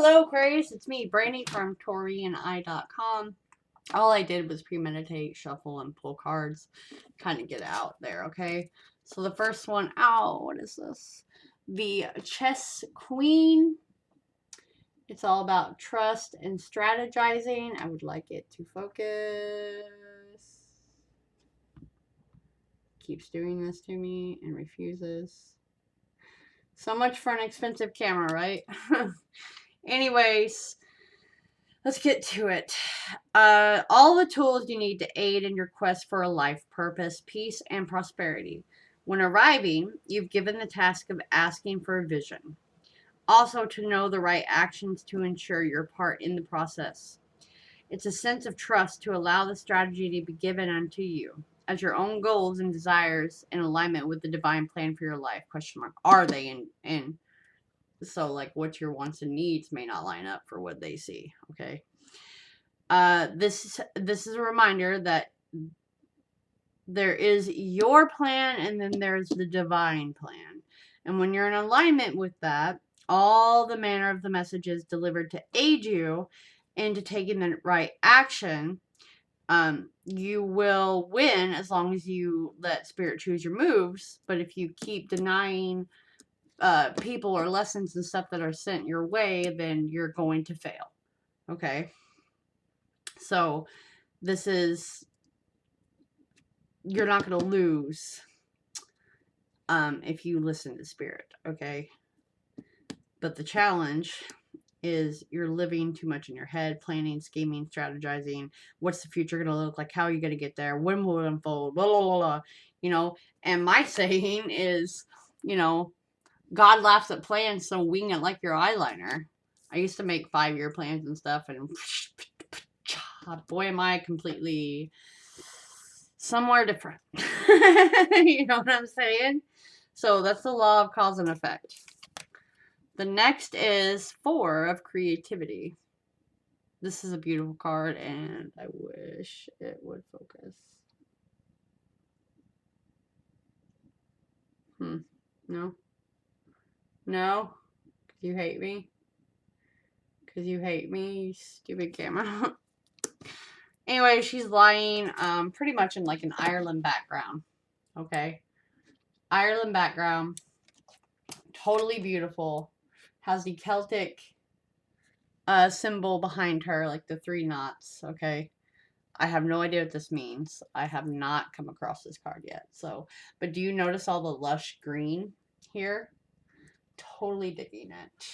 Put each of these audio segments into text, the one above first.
Hello, Aquarius. It's me, Brandy from Taurean.com. All I did was premeditate, shuffle, and pull cards. Kind of get out there, okay? So the first one, what is this? The Chess Queen. It's all about trust and strategizing. I would like it to focus. Keeps doing this to me and refuses. So much for an expensive camera, right? Anyways, let's get to it. All the tools you need to aid in your quest for a life purpose, peace, and prosperity. When arriving, you've given the task of asking for a vision. Also, to know the right actions to ensure your part in the process. It's a sense of trust to allow the strategy to be given unto you as your own goals and desires in alignment with the divine plan for your life. Question mark. Are they in so like what your wants and needs may not line up for what they see. Okay. This is a reminder that there is your plan and then there's the divine plan. And when you're in alignment with that, all the manner of the messages delivered to aid you into taking the right action, you will win as long as you let spirit choose your moves. But if you keep denying people or lessons and stuff that are sent your way, then you're going to fail. Okay. So this is, you're not going to lose if you listen to spirit, okay? But the challenge is you're living too much in your head, planning, scheming, strategizing. What's the future going to look like? How are you going to get there? When will it unfold? Blah, blah, blah, blah. You know, and my saying is, you know, God laughs at plans, so wing it like your eyeliner. I used to make 5-year plans and stuff, and boy, am I completely somewhere different. You know what I'm saying? So that's the law of cause and effect. The next is 4 of creativity. This is a beautiful card, and I wish it would focus. No? No? Because you hate me? Because you hate me, you stupid camera. Anyway, she's lying pretty much in like an Ireland background. Okay? Ireland background. Totally beautiful. Has the Celtic symbol behind her, like the 3 knots. Okay? I have no idea what this means. I have not come across this card yet. So, but do you notice all the lush green here? Totally digging it.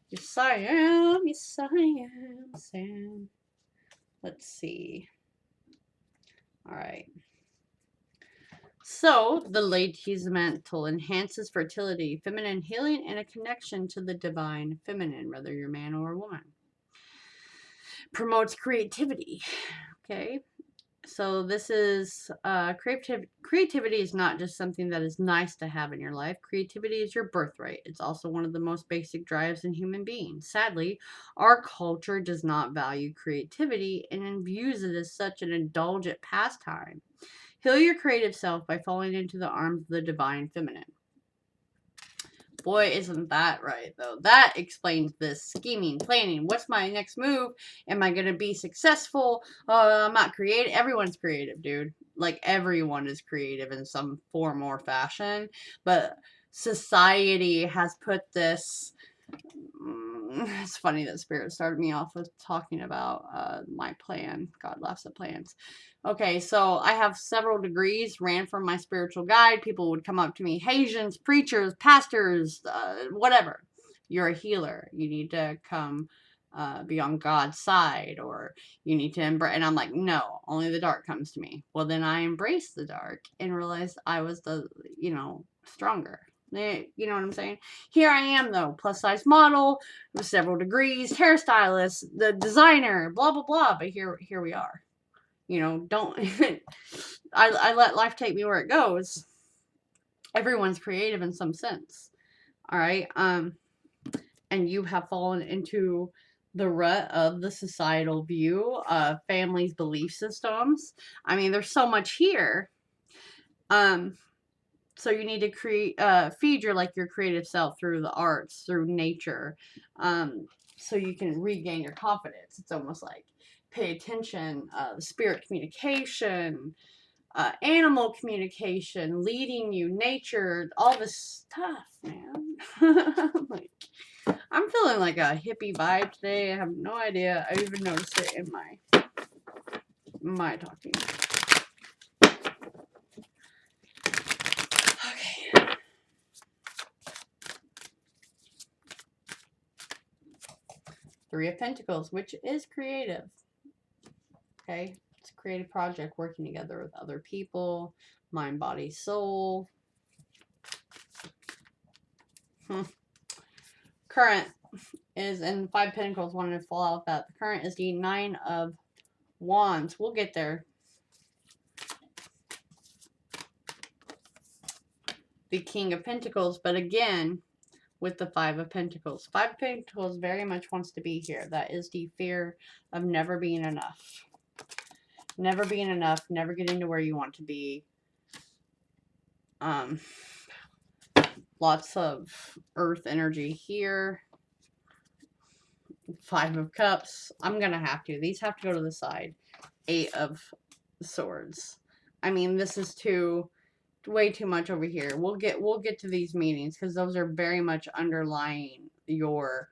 Yes, I am. Yes, I am, Sam. Let's see. All right. So, the lady's mantle enhances fertility, feminine healing, and a connection to the divine feminine, whether you're a man or a woman. Promotes creativity. Okay. So this is creativity is not just something that is nice to have in your life. Creativity is your birthright. It's also one of the most basic drives in human beings. Sadly, our culture does not value creativity and views it as such an indulgent pastime. Heal your creative self by falling into the arms of the divine feminine. Boy, isn't that right, though. That explains this scheming, planning. What's my next move? Am I going to be successful? I'm not creative. Everyone's creative, dude. Like, everyone is creative in some form or fashion. But society has put this... It's funny that Spirit started me off with talking about my plan. God laughs at plans. Okay, so I have several degrees, ran from my spiritual guide. People would come up to me, Haitians, preachers, pastors, whatever. You're a healer. You need to come be on God's side, or you need to embrace. And I'm like, no, only the dark comes to me. Well, then I embraced the dark and realized I was the, stronger. You know what I'm saying? Here I am, though, plus size model with several degrees, hairstylist, the designer, blah blah blah. But here we are. Don't I let life take me where it goes. Everyone's creative in some sense. All right. And you have fallen into the rut of the societal view, families' belief systems. I mean, there's so much here. So you need to feed your creative self through the arts, through nature, so you can regain your confidence. It's almost like pay attention, spirit communication, animal communication, leading you, nature, all this stuff, man. Like, I'm feeling like a hippie vibe today. I have no idea. I even noticed it in my talking. Okay. 3 of Pentacles, which is creative. Okay. It's a creative project, working together with other people, mind, body, soul. Current is in 5 Pentacles. Wanted to fall out that. The current is the 9 of Wands. We'll get there. The King of Pentacles, but again, with the 5 of Pentacles. 5 of Pentacles very much wants to be here. That is the fear of never being enough. Never being enough, never getting to where you want to be. Lots of earth energy here. 5 of Cups. I'm going to have to. These have to go to the side. 8 of Swords. I mean, this is way too much over here. We'll get to these meanings because those are very much underlying your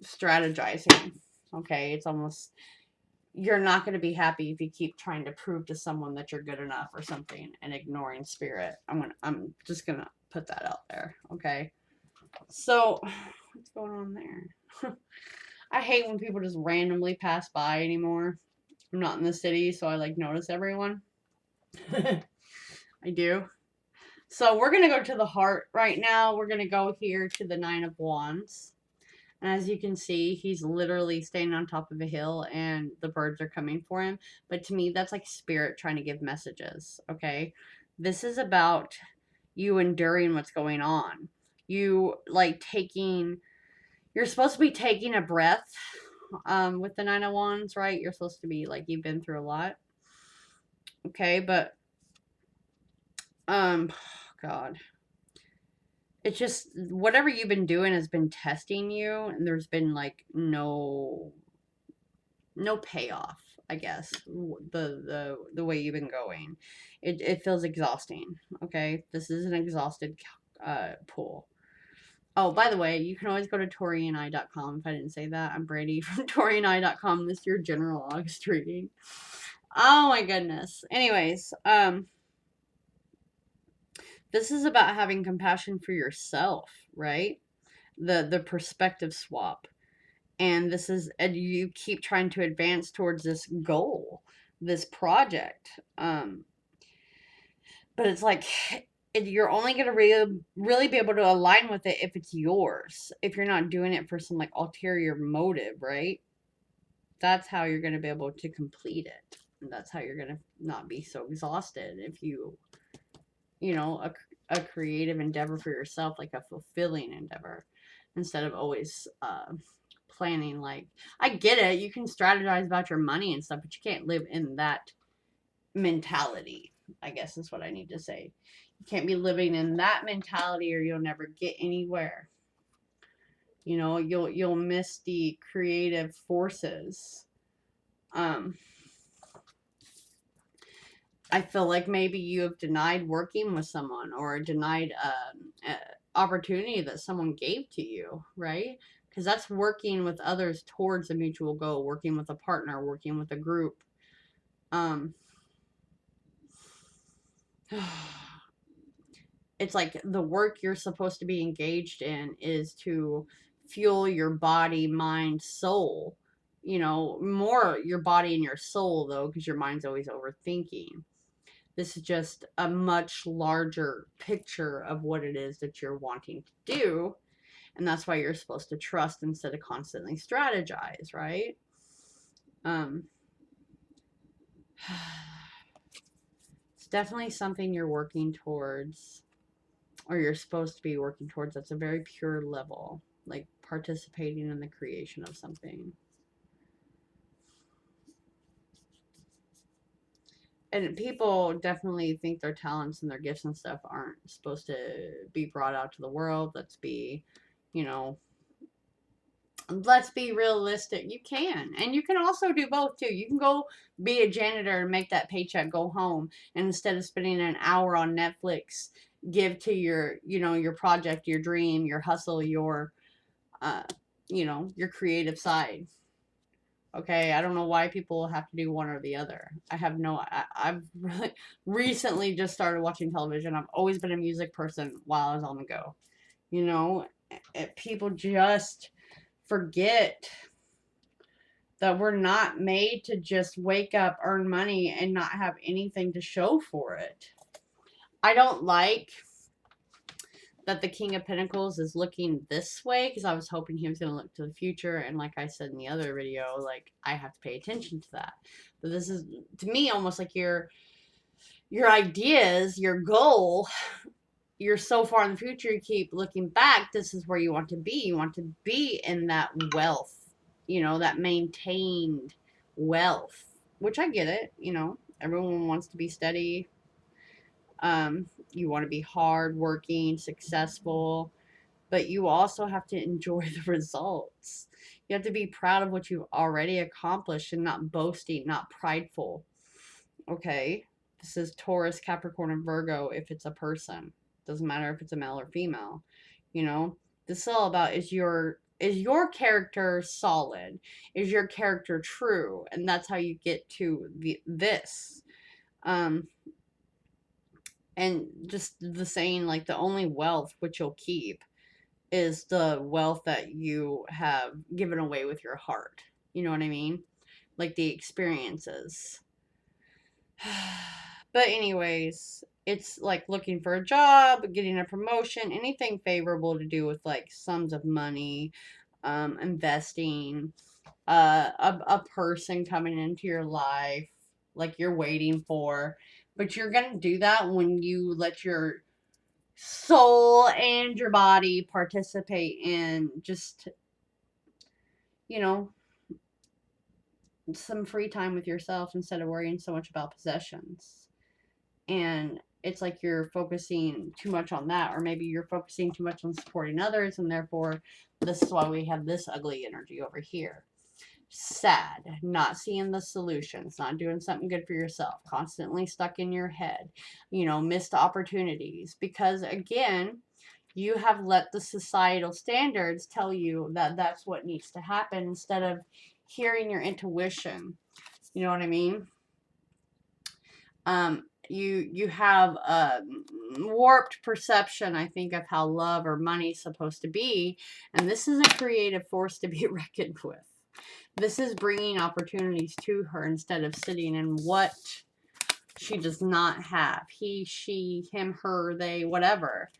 strategizing. Okay, it's almost, you're not going to be happy if you keep trying to prove to someone that you're good enough or something and ignoring spirit. I'm just gonna put that out there. Okay, so what's going on there? I hate when people just randomly pass by anymore. I'm not in the city, so I like notice everyone. I do. So we're going to go to the heart right now. We're going to go here to the 9 of Wands. And as you can see, he's literally standing on top of a hill and the birds are coming for him. But to me, that's like spirit trying to give messages, okay? This is about you enduring what's going on. You like you're supposed to be taking a breath with the 9 of Wands, right? You're supposed to be like, you've been through a lot. Okay, but God, it's just whatever you've been doing has been testing you, and there's been like no payoff, I guess. The way you've been going, it feels exhausting. Okay, this is an exhausted pool. Oh, by the way, you can always go to TaureanEye.com. If I didn't say that, I'm Brady from TaureanEye.com. This is your general August reading. Oh my goodness. Anyways, this is about having compassion for yourself, right? The perspective swap. And this is, and you keep trying to advance towards this goal, this project. But it's like, you're only going to really be able to align with it if it's yours. If you're not doing it for some like ulterior motive, right? That's how you're going to be able to complete it. And that's how you're going to not be so exhausted if you know, a creative endeavor for yourself, like a fulfilling endeavor, instead of always planning. Like, I get it, you can strategize about your money and stuff, but you can't live in that mentality, I guess is what I need to say. You can't be living in that mentality or you'll never get anywhere. You know, you'll miss the creative forces. I feel like maybe you have denied working with someone or denied opportunity that someone gave to you, right? Because that's working with others towards a mutual goal, working with a partner, working with a group. It's like the work you're supposed to be engaged in is to fuel your body, mind, soul. You know, more your body and your soul, though, because your mind's always overthinking. This is just a much larger picture of what it is that you're wanting to do. And that's why you're supposed to trust instead of constantly strategize, right? It's definitely something you're working towards, or you're supposed to be working towards. That's a very pure level, like participating in the creation of something. And people definitely think their talents and their gifts and stuff aren't supposed to be brought out to the world. You know, let's be realistic. You can. And you can also do both too. You can go be a janitor and make that paycheck go home. And instead of spending an hour on Netflix, give to your, your project, your dream, your hustle, uh, your creative side. Okay, I don't know why people have to do one or the other. I've really recently just started watching television. I've always been a music person while I was on the go. You know, people just forget that we're not made to just wake up, earn money, and not have anything to show for it. I don't like that the King of Pentacles is looking this way because I was hoping he was going to look to the future. And like I said in the other video, like I have to pay attention to that. But this is, to me, almost like your ideas, your goal. You're so far in the future, you keep looking back. This is where you want to be. You want to be in that wealth, that maintained wealth, which I get it. Everyone wants to be steady. You want to be hardworking, successful, but you also have to enjoy the results. You have to be proud of what you've already accomplished and not boasting, not prideful. Okay? This is Taurus, Capricorn, and Virgo if it's a person. Doesn't matter if it's a male or female. This is all about is your character solid? Is your character true? And that's how you get to this. And just the saying, like, the only wealth which you'll keep is the wealth that you have given away with your heart. You know what I mean? Like the experiences. But anyways, it's like looking for a job, getting a promotion, anything favorable to do with like sums of money, investing, a person coming into your life like you're waiting for. But you're going to do that when you let your soul and your body participate in just, you know, some free time with yourself instead of worrying so much about possessions. And it's like you're focusing too much on that, or maybe you're focusing too much on supporting others, and therefore this is why we have this ugly energy over here. Sad, not seeing the solutions, not doing something good for yourself, constantly stuck in your head, missed opportunities, because again, you have let the societal standards tell you that that's what needs to happen instead of hearing your intuition. You know what I mean? You have a warped perception, I think, of how love or money is supposed to be, and this is a creative force to be reckoned with. This is bringing opportunities to her instead of sitting in what she does not have. He, she, him, her, they, whatever.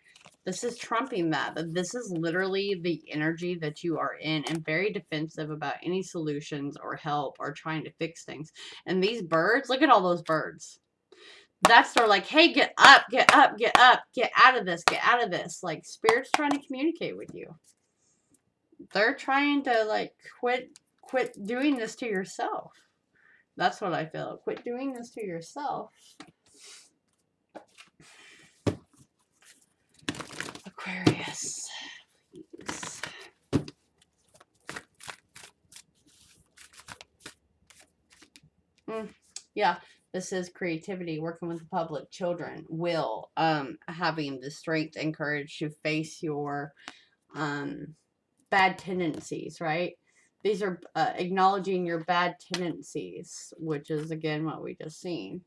This is trumping that. This is literally the energy that you are in and very defensive about any solutions or help or trying to fix things. And these birds, look at all those birds. That's they're like, hey, get up, get up, get up, get out of this, get out of this. Like, Spirit's trying to communicate with you. They're trying to, like, quit doing this to yourself. That's what I feel. Quit doing this to yourself. Aquarius, please. Yeah, this is creativity, working with the public, children, will, having the strength and courage to face your bad tendencies, right? These are acknowledging your bad tendencies, which is, again, what we just seen.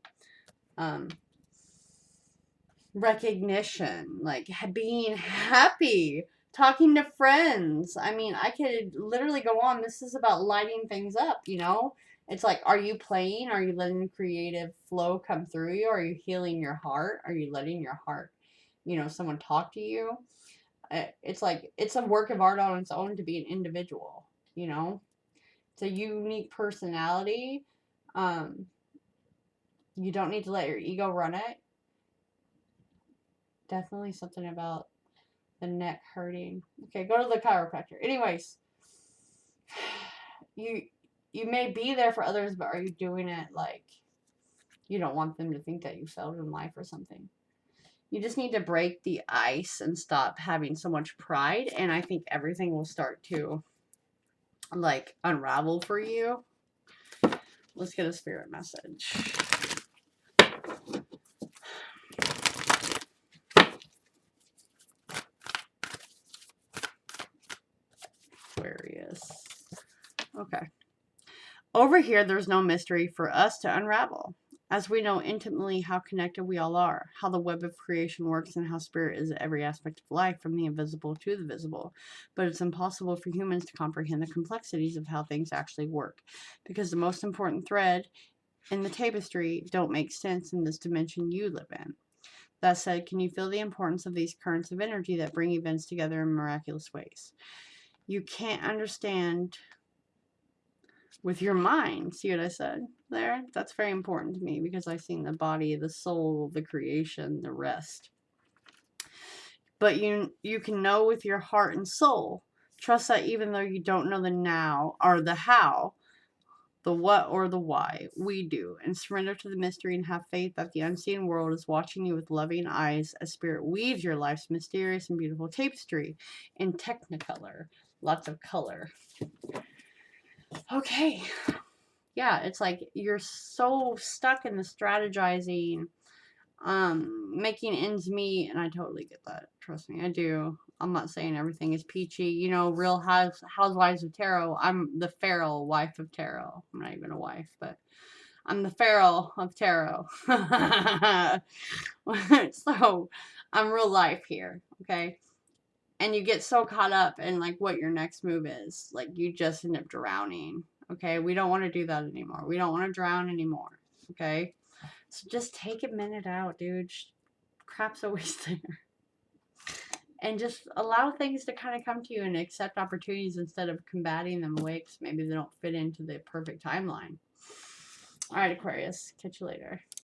Recognition, like being happy, talking to friends. I mean, I could literally go on. This is about lighting things up, It's like, are you playing? Are you letting the creative flow come through you? Are you healing your heart? Are you letting your heart, someone talk to you? It's like, it's a work of art on its own to be an individual, It's a unique personality. You don't need to let your ego run it. Definitely something about the neck hurting. Okay, go to the chiropractor. Anyways, you may be there for others, but are you doing it like You don't want them to think that you failed in life or something. You just need to break the ice and stop having so much pride, and I think everything will start to like unravel for you. Let's get a spirit message. Aquarius. Okay. Over here, there's no mystery for us to unravel, as we know intimately how connected we all are, how the web of creation works, and how spirit is every aspect of life, from the invisible to the visible. But it's impossible for humans to comprehend the complexities of how things actually work, because the most important thread in the tapestry don't make sense in this dimension you live in. That said, can you feel the importance of these currents of energy that bring events together in miraculous ways? You can't understand with your mind. See what I said there? That's very important to me because I've seen the body, the soul, the creation, the rest. But you can know with your heart and soul. Trust that even though you don't know the now or the how, the what or the why, we do. And surrender to the mystery and have faith that the unseen world is watching you with loving eyes as spirit weaves your life's mysterious and beautiful tapestry in technicolor. Lots of color. Okay. Yeah, it's like you're so stuck in the strategizing, making ends meet, and I totally get that. Trust me, I do. I'm not saying everything is peachy. You know, Real Housewives of Tarot. I'm the feral wife of tarot. I'm not even a wife, but I'm the feral of tarot. So I'm real life here, okay? And you get so caught up in like what your next move is, like you just end up drowning. Okay, we don't want to do that anymore. We don't want to drown anymore. Okay, so just take a minute out, dude. Crap's always there, and just allow things to kind of come to you and accept opportunities instead of combating them away because maybe they don't fit into the perfect timeline. All right, Aquarius, catch you later.